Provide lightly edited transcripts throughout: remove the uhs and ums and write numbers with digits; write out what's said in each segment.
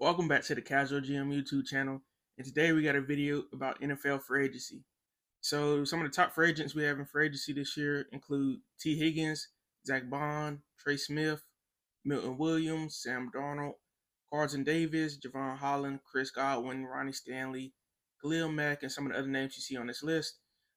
Welcome back to the Casual GM YouTube channel, and today we got a video about NFL free agency. So some of the top free agents we have in free agency this year include T. Higgins, Zach Bond, Trey Smith, Milton Williams, Sam Darnold, Carlton Davis, Javon Holland, Chris Godwin, Ronnie Stanley, Khalil Mack, and some of the other names you see on this list.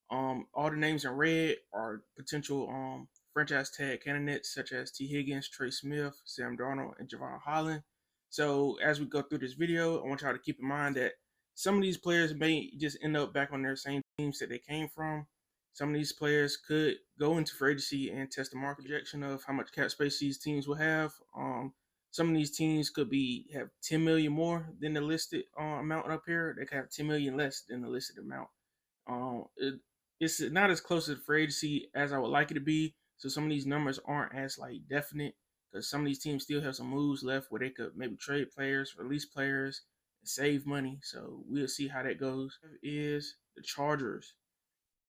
All the names in red are potential franchise tag candidates such as T. Higgins, Trey Smith, Sam Darnold, and Javon Holland. So as we go through this video, I want y'all to keep in mind that some of these players may just end up back on their same teams that they came from. Some of these players could go into free agency and test the market projection of how much cap space these teams will have. Some of these teams could have 10 million more than the listed amount up here. They could have 10 million less than the listed amount. It's not as close to the free agency as I would like it to be. So some of these numbers aren't as definite, because some of these teams still have some moves left where they could maybe trade players, release players, and save money. So we'll see how that goes. Is the Chargers.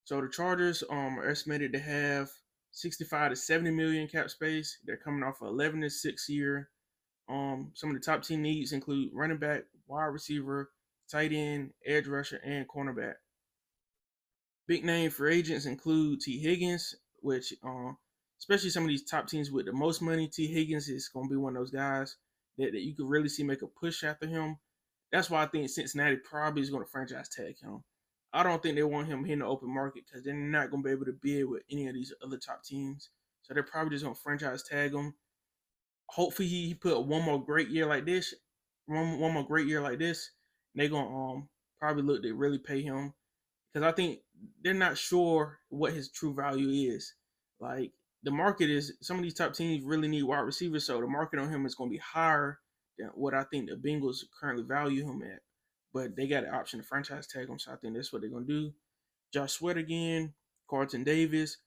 So the Chargers are estimated to have 65 to 70 million cap space. They're coming off an 11-6 year. Some of the top team needs include running back, wide receiver, tight end, edge rusher, and cornerback. Big name free agents include T. Higgins, which especially some of these top teams with the most money, T. Higgins is going to be one of those guys that you could really see make a push after him. That's why I think Cincinnati probably is going to franchise tag him. I don't think they want him in the open market because they're not going to be able to bid with any of these other top teams. So they're probably just going to franchise tag him. Hopefully he put one more great year like this. One more great year like this. And they're going to probably look to really pay him, because I think they're not sure what his true value is. Like, the market is, some of these top teams really need wide receivers, so the market on him is going to be higher than what I think the Bengals currently value him at. But they got an option to franchise tag him, so I think that's what they're going to do. Josh Sweat again, Carlton Davis,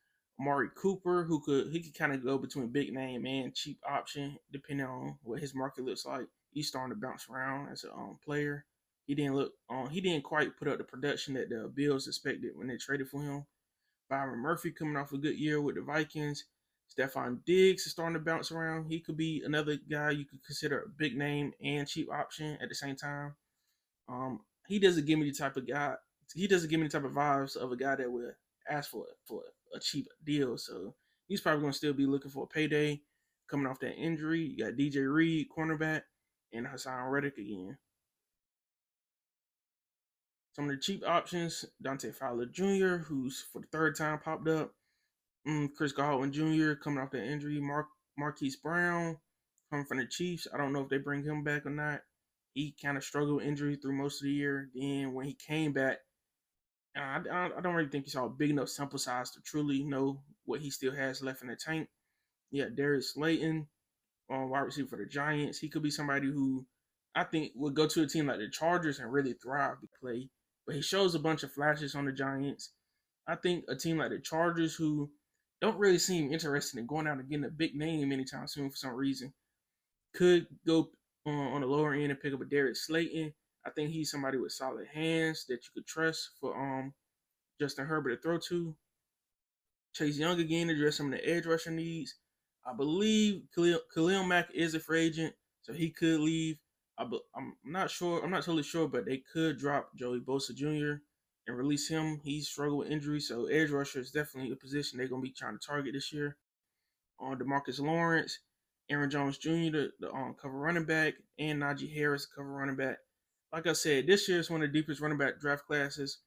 Amari Cooper, he could kind of go between big name and cheap option, depending on what his market looks like. He's starting to bounce around as a player. He didn't quite put up the production that the Bills expected when they traded for him. Byron Murphy coming off a good year with the Vikings. Stephon Diggs is starting to bounce around. He could be another guy you could consider a big name and cheap option at the same time. He doesn't give me the type of guy. He doesn't give me the type of vibes of a guy that would ask for a cheap deal. So he's probably going to still be looking for a payday. Coming off that injury, you got DJ Reed, cornerback, and Hassan Reddick again. Some of the cheap options: Dante Fowler Jr., who's for the third time popped up. Chris Godwin Jr. coming off that injury. Marquise Brown coming from the Chiefs. I don't know if they bring him back or not. He kind of struggled with injury through most of the year. Then when he came back, I don't really think he saw a big enough sample size to truly know what he still has left in the tank. Yeah, Darius Slayton, wide receiver for the Giants. He could be somebody who I think would go to a team like the Chargers and really thrive to play. But he shows a bunch of flashes on the Giants. I think a team like the Chargers, who don't really seem interested in going out and getting a big name anytime soon for some reason, could go on the lower end and pick up a Darius Slayton. I think he's somebody with solid hands that you could trust for Justin Herbert to throw to. Chase Young again, address some of the edge rusher needs. I believe Khalil Mack is a free agent, so he could leave. I'm not sure. I'm not totally sure, but they could drop Joey Bosa Jr. and release him. He's struggled with injury, so edge rusher is definitely a position they're going to be trying to target this year. DeMarcus Lawrence, Aaron Jones Jr., the cover running back, and Najee Harris, cover running back. Like I said, this year is one of the deepest running back draft classes.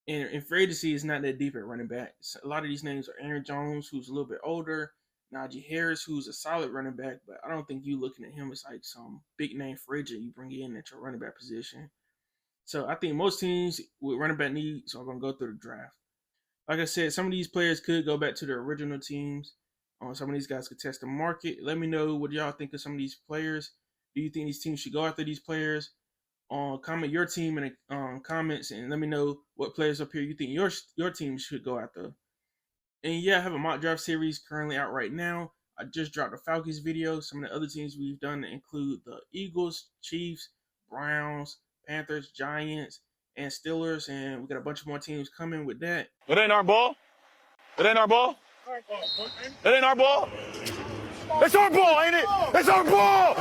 And free agency is not that deep at running back. A lot of these names are Aaron Jones, who's a little bit older, Najee Harris, who's a solid running back, but I don't think you looking at him as like some big name free agent you bring in at your running back position. So I think most teams with running back needs are going to go through the draft. Like I said, some of these players could go back to their original teams. Some of these guys could test the market. Let me know what y'all think of some of these players. Do you think these teams should go after these players? Comment your team in the comments and let me know what players up here you think your team should go after. And yeah, I have a mock draft series currently out right now. I just dropped a Falcons video. Some of the other teams we've done include the Eagles, Chiefs, Browns, Panthers, Giants, and Steelers. And we got a bunch of more teams coming with that. It ain't our ball. It ain't our ball. It ain't our ball. It's our ball, ain't it? It's our ball.